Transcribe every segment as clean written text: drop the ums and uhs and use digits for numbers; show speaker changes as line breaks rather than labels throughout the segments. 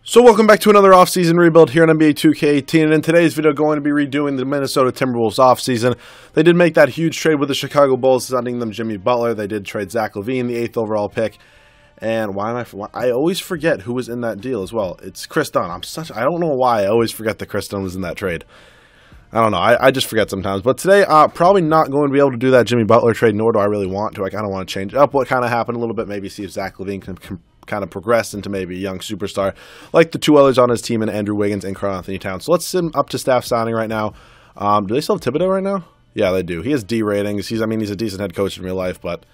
So welcome back to another offseason rebuild here on NBA 2K18, and in today's video going to be redoing the Minnesota Timberwolves offseason. They did make that huge trade with the Chicago Bulls, sending them Jimmy Butler. They did trade Zach LaVine, the 8th overall pick, and I always forget who was in that deal as well. It's Chris Dunn. I don't know why I always forget that Chris Dunn was in that trade. I don't know. I just forget sometimes. But today, probably not going to be able to do that Jimmy Butler trade, nor do I really want to. I kind of want to change up what kind of happened a little bit, maybe see if Zach LaVine can kind of progress into maybe a young superstar like the two others on his team, and Andrew Wiggins and Karl-Anthony Towns. So let's send him up to staff signing right now. Do they still have Thibodeau right now? Yeah, they do. He has D ratings. He's a decent head coach in real life, but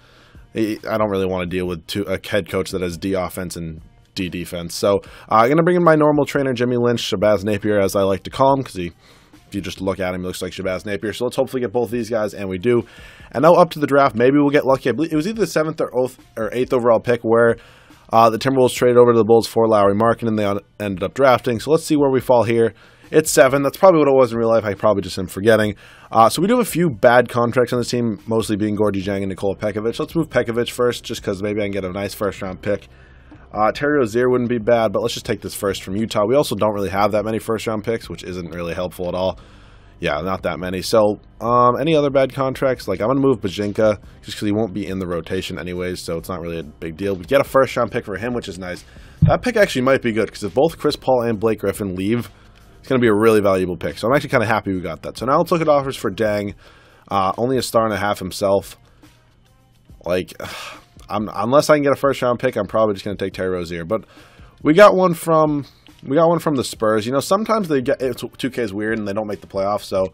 I don't really want to deal with a head coach that has D offense and D defense. So I'm going to bring in my normal trainer, Jimmy Lynch, Shabazz Napier, as I like to call him, because if you just look at him, he looks like Shabazz Napier. So let's hopefully get both these guys, and we do. And now up to the draft. Maybe we'll get lucky. I believe it was either the 7th or 8th overall pick where the Timberwolves traded over to the Bulls for Lauri Markkanen. They ended up drafting. So let's see where we fall here. It's 7. That's probably what it was in real life. I probably just am forgetting. So we do have a few bad contracts on this team, mostly being Gorgui Dieng and Nikola Pekovic. Let's move Pekovic first, just because maybe I can get a nice first-round pick. Terry Rozier wouldn't be bad, but let's just take this first from Utah. We also don't really have that many first-round picks, which isn't really helpful at all. Yeah, not that many. So, any other bad contracts? Like, I'm going to move Bajinka just because he won't be in the rotation anyways, so it's not really a big deal. We get a first-round pick for him, which is nice. That pick actually might be good because if both Chris Paul and Blake Griffin leave, it's going to be a really valuable pick. So I'm actually kind of happy we got that. So now let's look at offers for Deng. Only a star and a half himself. Like, unless I can get a first-round pick, I'm probably just going to take Terry Rozier. But we got one from the Spurs. You know, sometimes 2K is weird and they don't make the playoffs, so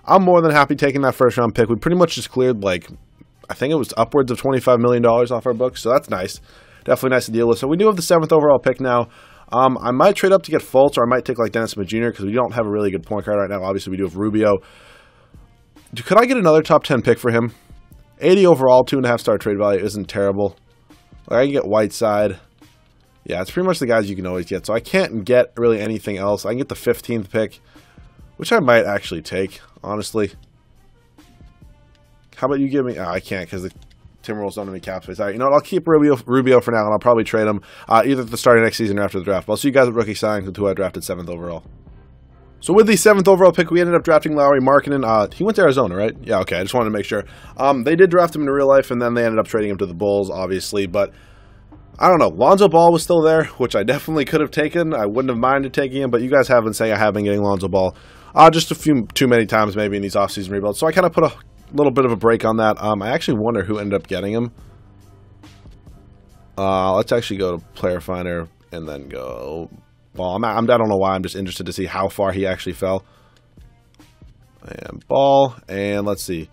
I'm more than happy taking that first-round pick. We pretty much just cleared, like, I think it was upwards of $25 million off our books, so that's nice. Definitely nice to deal with. So we do have the 7th overall pick now. I might trade up to get Fultz, or I might take, like, Dennis Smith Jr., because we don't have a really good point guard right now. Obviously, we do have Rubio. Could I get another top 10 pick for him? 80 overall, 2.5-star trade value isn't terrible. Like, I can get Whiteside. Yeah, it's pretty much the guys you can always get. So I can't get really anything else. I can get the 15th pick, which I might actually take, honestly. How about you give me... Oh, I can't because the Timberwolves don't have any cap space. All right, you know what? I'll keep Rubio for now, and I'll probably trade him either at the start of next season or after the draft. But I'll see you guys at rookie signings with who I drafted 7th overall. So with the 7th overall pick, we ended up drafting Lauri Markkanen. He went to Arizona, right? Yeah, okay. I just wanted to make sure. They did draft him in real life, and then they ended up trading him to the Bulls, obviously. But I don't know. Lonzo Ball was still there, which I definitely could have taken. I wouldn't have minded taking him, but you guys have been saying I have been getting Lonzo Ball just a few too many times maybe in these offseason rebuilds. So I kind of put a little bit of a break on that. I actually wonder who ended up getting him. Let's actually go to Player Finder and then go Ball. I don't know why. I'm just interested to see how far he actually fell. And Ball. And let's see.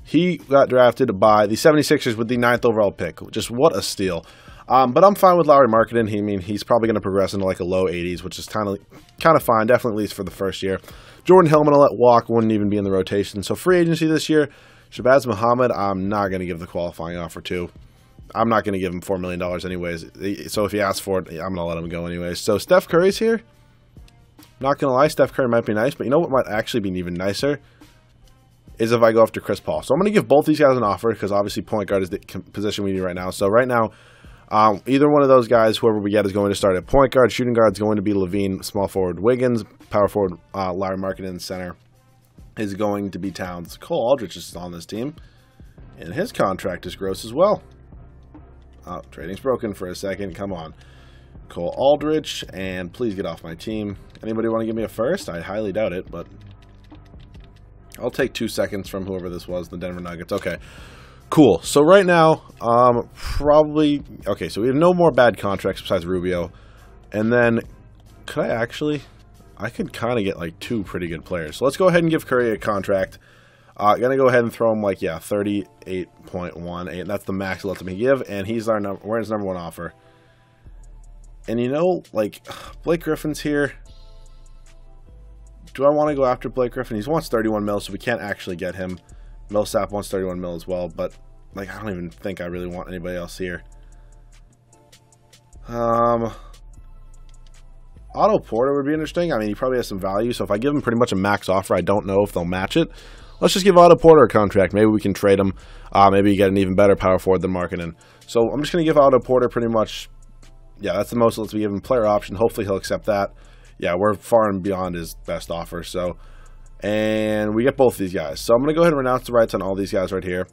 He got drafted by the 76ers with the 9th overall pick. Just what a steal. But I'm fine with Lauri Markkanen. He's probably going to progress into like a low 80s, which is kind of fine, definitely at least for the first year. Jordan Hill, I'm going to let walk, wouldn't even be in the rotation. So free agency this year, Shabazz Muhammad, I'm not going to give the qualifying offer to. I'm not going to give him $4 million anyways. So if he asks for it, I'm going to let him go anyways. So Steph Curry's here. Not going to lie, Steph Curry might be nice, but you know what might actually be even nicer? Is if I go after Chris Paul. So I'm going to give both these guys an offer, because obviously point guard is the position we need right now. So right now, either one of those guys, whoever we get, is going to start at point guard. Shooting guard is going to be LaVine. Small forward, Wiggins. Power forward, Lauri Markkanen. Center is going to be Towns. Cole Aldrich is on this team, and his contract is gross as well. Trading's broken for a second. Come on. Cole Aldrich, and please get off my team. Anybody want to give me a first? I highly doubt it, but I'll take 2 seconds from whoever this was, the Denver Nuggets. Okay. Cool. So right now, probably... Okay, so we have no more bad contracts besides Rubio. And then, could I actually... I could kind of get, like, 2 pretty good players. So let's go ahead and give Curry a contract. Gonna go ahead and throw him, like, yeah, 38.18. And that's the max it lets me give. And he's we're his number 1 offer. And, you know, like, Blake Griffin's here. Do I want to go after Blake Griffin? He wants 31 mil, so we can't actually get him. Millsap wants 31 mil as well, but like I don't even think I really want anybody else here. Otto Porter would be interesting. I mean, he probably has some value, so if I give him pretty much a max offer, I don't know if they'll match it. Let's just give Otto Porter a contract. Maybe we can trade him. Maybe get an even better power forward than Markkanen. So I'm just going to give Otto Porter pretty much Yeah, that's the most. Let's be given player option. Hopefully he'll accept that. Yeah, we're far and beyond his best offer. So, and we get both these guys. So I'm going to go ahead and renounce the rights on all these guys right here.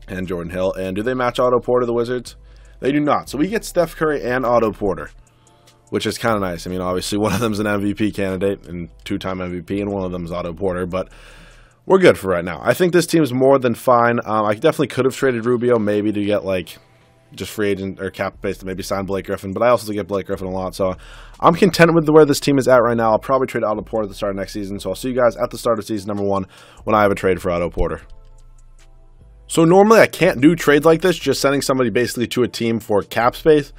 And Jordan Hill. And do they match Otto Porter, the Wizards? They do not. So we get Steph Curry and Otto Porter, which is kind of nice. I mean, obviously one of them's an MVP candidate and 2-time MVP, and one of them's Otto Porter, but we're good for right now. I think this team's more than fine. I definitely could have traded Rubio maybe to get like just free agent or cap space to maybe sign Blake Griffin, but I also get Blake Griffin a lot, so I'm content with where this team is at right now. I'll probably trade Otto Porter at the start of next season, so I'll see you guys at the start of season number 1 when I have a trade for Otto Porter. So normally I can't do trades like this, just sending somebody basically to a team for cap space.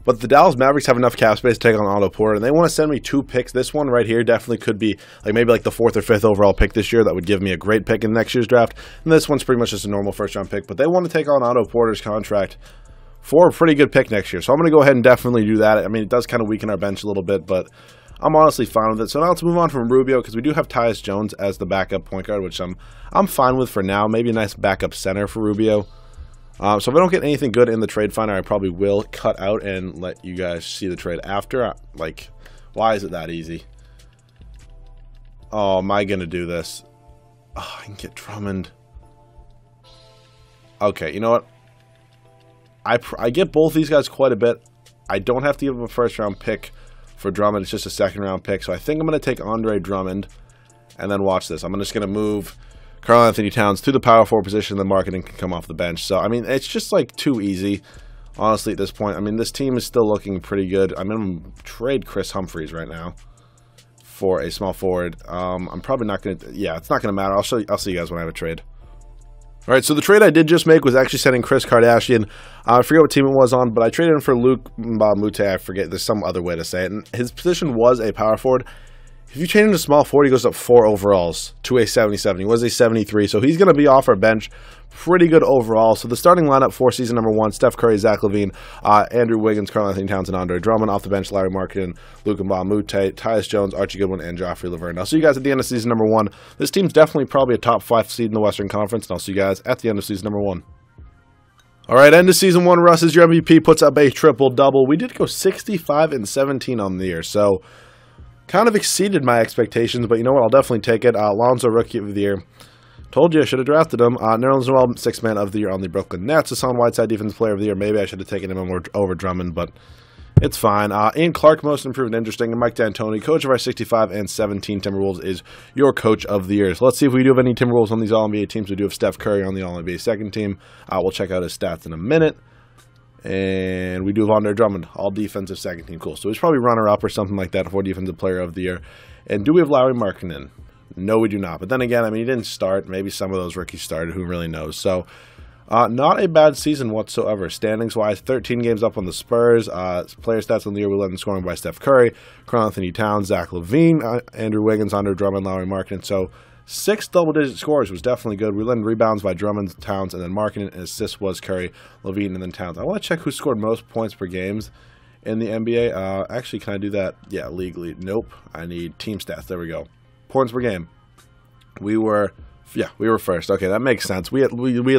But the Dallas Mavericks have enough cap space to take on Otto Porter, and they want to send me 2 picks. This one right here definitely could be maybe the 4th or 5th overall pick this year. That would give me a great pick in next year's draft. And this one's pretty much just a normal first-round pick. But they want to take on Otto Porter's contract for a pretty good pick next year. So I'm going to go ahead and definitely do that. I mean, it does kind of weaken our bench a little bit, but I'm honestly fine with it. So now let's move on from Rubio, because we do have Tyus Jones as the backup point guard, which I'm fine with for now. Maybe a nice backup center for Rubio. So if I don't get anything good in the trade finder, I probably will cut out and let you guys see the trade after. Why is it that easy? Oh, am I going to do this? Oh, I can get Drummond. Okay, you know what? I get both these guys quite a bit. I don't have to give them a first-round pick for Drummond. It's just a second-round pick. So I think I'm going to take Andre Drummond. And then watch this. I'm just going to move Karl Anthony Towns to the power forward position, the marketing can come off the bench. So, I mean, it's just too easy, honestly, at this point. I mean, this team is still looking pretty good. I'm going to trade Chris Humphries right now for a small forward. I'm probably not going to, yeah, it's not going to matter. I'll see you guys when I have a trade. All right, so the trade I did just make was actually sending Chris Kardashian. I forget what team it was on, but I traded him for Luke Mbamute. I forget, there's some other way to say it. And his position was a power forward. If you change him to small forward, he goes up 4 overalls to a 77. He was a 73, so he's going to be off our bench. Pretty good overall. So the starting lineup for season number 1, Steph Curry, Zach LaVine, Andrew Wiggins, Karl Anthony Towns, and Andre Drummond. Off the bench, Larry Markkinen, Luke Mbamute, Tyus Jones, Archie Goodwin, and Joffrey Laverne. I'll see you guys at the end of season number 1. This team's definitely probably a top 5 seed in the Western Conference, and I'll see you guys at the end of season number 1. All right, end of season 1, Russ is your MVP, puts up a triple-double. We did go 65 and 17 on the year, so kind of exceeded my expectations, but you know what? I'll definitely take it. Lonzo, Rookie of the Year. Told you I should have drafted him. Nerlens Noel, 6th Man of the Year on the Brooklyn Nets. Hassan Whiteside, Defensive Player of the Year. Maybe I should have taken him over Drummond, but it's fine. Ian Clark, Most Improved and Interesting. And Mike D'Antoni, Coach of our 65 and 17 Timberwolves, is your Coach of the Year. So let's see if we do have any Timberwolves on these All-NBA teams. We do have Steph Curry on the All-NBA second team. We'll check out his stats in a minute. And we do have Andre Drummond, all defensive second team. Cool. So he's probably runner-up or something like that for Defensive Player of the Year. And do we have Larry Markkinen? No, we do not. But then again, I mean, he didn't start. Maybe some of those rookies started. Who really knows? So not a bad season whatsoever. Standings-wise, 13 games up on the Spurs. Player stats on the year, we led in scoring by Steph Curry, Karl Anthony Towns, Zach LaVine, Andrew Wiggins, Andre Drummond, Larry Markkinen. So 6 double-digit scores was definitely good. We led in rebounds by Drummond, Towns, and then Markkinen, and assists was Curry, LaVine, and then Towns. I want to check who scored most points per games in the NBA. Actually, can I do that? Yeah, legally. Nope. I need team stats. There we go. Points per game. We were first. Okay, that makes sense. We had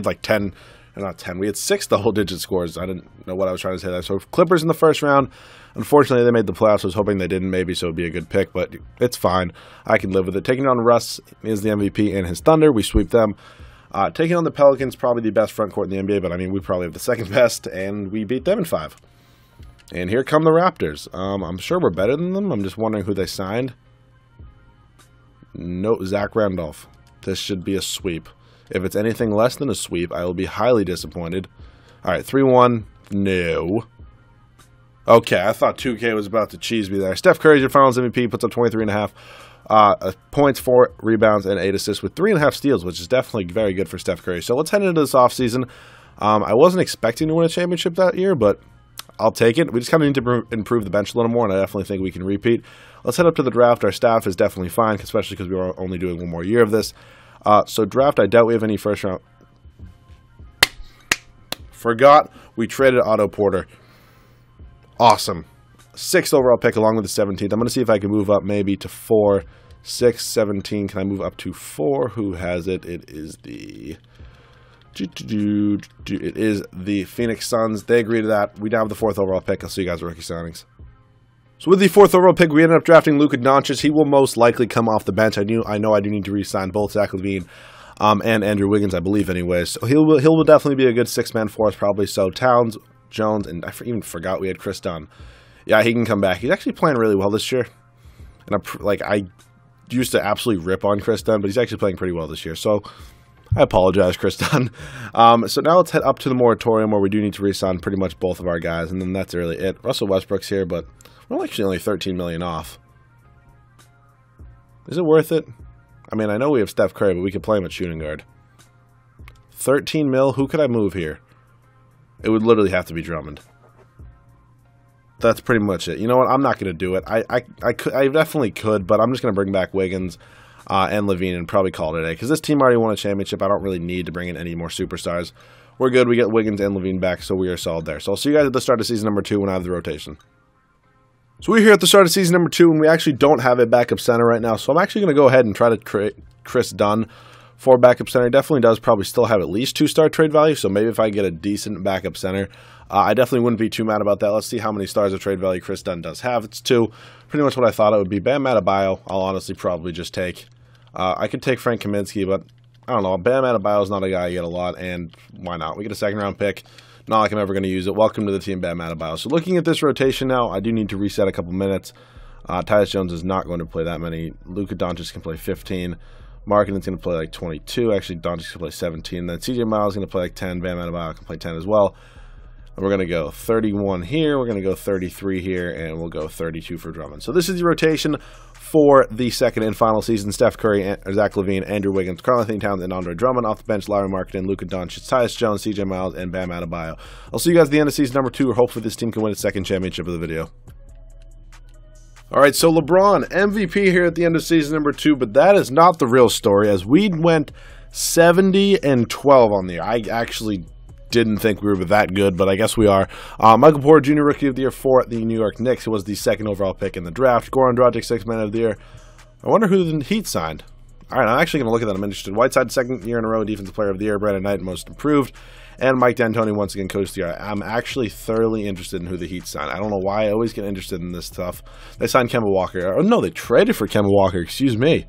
like 10, not 10. We had 6 double-digit scores. I didn't know what I was trying to say there. So Clippers in the first round. Unfortunately, they made the playoffs. I was hoping they didn't, maybe, so it would be a good pick, but it's fine. I can live with it. Taking on Russ is the MVP and his Thunder. We sweep them. Taking on the Pelicans, probably the best front court in the NBA, but I mean, we probably have the second best, and we beat them in 5. And here come the Raptors. I'm sure we're better than them. I'm just wondering who they signed. No, Zach Randolph. This should be a sweep. If it's anything less than a sweep, I will be highly disappointed. All right, 3-1. No. Okay, I thought 2K was about to cheese me there. Steph Curry's your finals MVP, puts up 23.5 points, 4 rebounds, and 8 assists with 3.5 steals, which is definitely very good for Steph Curry. So let's head into this offseason. I wasn't expecting to win a championship that year, but I'll take it. We just kind of need to improve the bench a little more, and I definitely think we can repeat. Let's head up to the draft. Our staff is definitely fine, especially because we are only doing 1 more year of this. So draft, I doubt we have any first round. Forgot we traded Otto Porter. Awesome. 6th overall pick along with the 17th. I'm going to see if I can move up maybe to 4, 6, 17. Can I move up to 4? Who has it? It is the It is the Phoenix Suns. They agree to that. We now have the 4th overall pick. I'll see you guys at rookie signings. So with the 4th overall pick, we ended up drafting Luka Doncic. He will most likely come off the bench. I know I do need to re-sign both Zach LaVine and Andrew Wiggins, I believe, anyways. So he'll definitely be a good 6-man for us, probably. So Towns, Jones, and I even forgot we had Chris Dunn. Yeah, he can come back. He's actually playing really well this year. And I used to absolutely rip on Chris Dunn, but he's actually playing pretty well this year. So I apologize, Chris Dunn. So now let's head up to the moratorium where we do need to re-sign pretty much both of our guys, and then that's really it. Russell Westbrook's here, but we're actually only $13 million off. Is it worth it? I mean, I know we have Steph Curry, but we could play him at shooting guard. 13 mil? Who could I move here? It would literally have to be Drummond. That's pretty much it. You know what? I'm not going to do it. I definitely could, but I'm just going to bring back Wiggins and LaVine and probably call it a day. Because this team already won a championship. I don't really need to bring in any more superstars. We're good. We get Wiggins and LaVine back, so we are solid there. So I'll see you guys at the start of season number 2 when I have the rotation. So we're here at the start of season number 2, and we actually don't have a backup center right now. So I'm actually going to go ahead and try to trade Chris Dunn for backup center. He definitely does probably still have at least 2-star trade value. So maybe if I get a decent backup center, I definitely wouldn't be too mad about that. Let's see how many stars of trade value Chris Dunn does have. It's 2. Pretty much what I thought it would be. Bam Adebayo, I'll honestly probably just take. I could take Frank Kaminsky, but I don't know. Bam Adebayo is not a guy you get a lot, and why not? We get a 2nd-round pick. Not like I'm ever going to use it. Welcome to the team, Bam Adebayo. So looking at this rotation now, I do need to reset a couple minutes. Tyus Jones is not going to play that many. Luka Doncic can play 15. Markkanen's going to play like 22. Actually, Doncic can play 17. Then CJ Miles is going to play like 10. Bam Adebayo can play 10 as well. And we're going to go 31 here. We're going to go 33 here. And we'll go 32 for Drummond. So this is the rotation for the second and final season. Steph Curry, Zach LaVine, Andrew Wiggins, Karl-Anthony Towns, and Andre Drummond. Off the bench, Lauri Markkanen, Luka Doncic, Tyus Jones, CJ Miles, and Bam Adebayo. I'll see you guys at the end of season number 2, where hopefully this team can win its 2nd championship of the video. Alright, so LeBron, MVP here at the end of season number 2, but that is not the real story, as we went 70-12 on the year. I actually didn't think we were that good, but I guess we are. Michael Porter Jr. Rookie of the Year for the New York Knicks, who was the 2nd overall pick in the draft. Goran Dragic, 6th Man of the Year. I wonder who the Heat signed. All right, I'm actually going to look at that. I'm interested. Whiteside, 2nd year in a row, Defensive Player of the Year. Brandon Knight, Most Improved. And Mike D'Antoni, once again, Coach of the Year. I'm actually thoroughly interested in who the Heat signed. I don't know why I always get interested in this stuff. They signed Kemba Walker. Oh, no, they traded for Kemba Walker. Excuse me.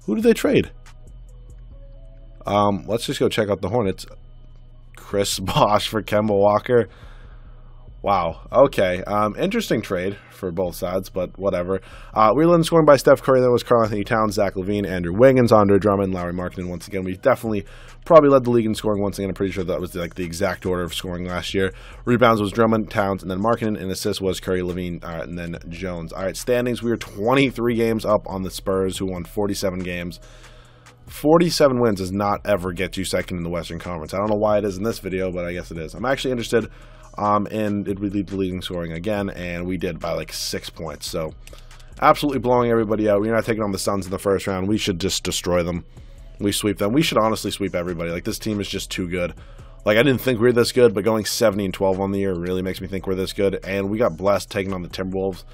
Who did they trade? Let's just go check out the Hornets. Chris Bosh for Kemba Walker. Wow. Okay. Interesting trade for both sides, but whatever. We led in scoring by Steph Curry. That was Karl-Anthony Towns, Zach LaVine, Andrew Wiggins, Andre Drummond, Lauri Markkanen. Once again, we definitely probably led the league in scoring once again. I'm pretty sure that was like the exact order of scoring last year. Rebounds was Drummond, Towns, and then Markkanen. And assists was Curry, LaVine, and then Jones. All right, standings. We were 23 games up on the Spurs, who won 47 games. 47 wins does not ever get you 2nd in the Western Conference. I don't know why it is in this video, but I guess it is. I'm actually interested. And did we lead the league in scoring again? And we did by like 6 points. So absolutely blowing everybody out. We're not taking on the Suns in the 1st round. We should just destroy them. We sweep them. We should honestly sweep everybody. Like, this team is just too good. Like, I didn't think we were this good, but going 70-12 on the year really makes me think we're this good. And we got blessed taking on the Timberwolves.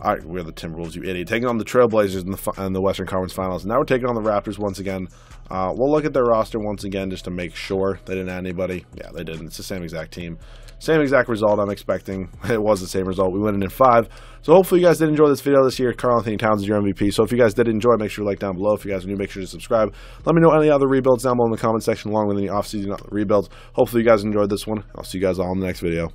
All right, we're the Timberwolves, you idiot. Taking on the Trailblazers in the Western Conference Finals. Now we're taking on the Raptors once again. We'll look at their roster once again just to make sure they didn't add anybody. Yeah, they didn't. It's the same exact team. Same exact result I'm expecting. It was the same result. We went in 5. So hopefully you guys did enjoy this video this year. Karl-Anthony Towns is your MVP. So if you guys did enjoy, make sure to like down below. If you guys are new, make sure to subscribe. Let me know any other rebuilds down below in the comment section, along with any off-season rebuilds. Hopefully you guys enjoyed this one. I'll see you guys all in the next video.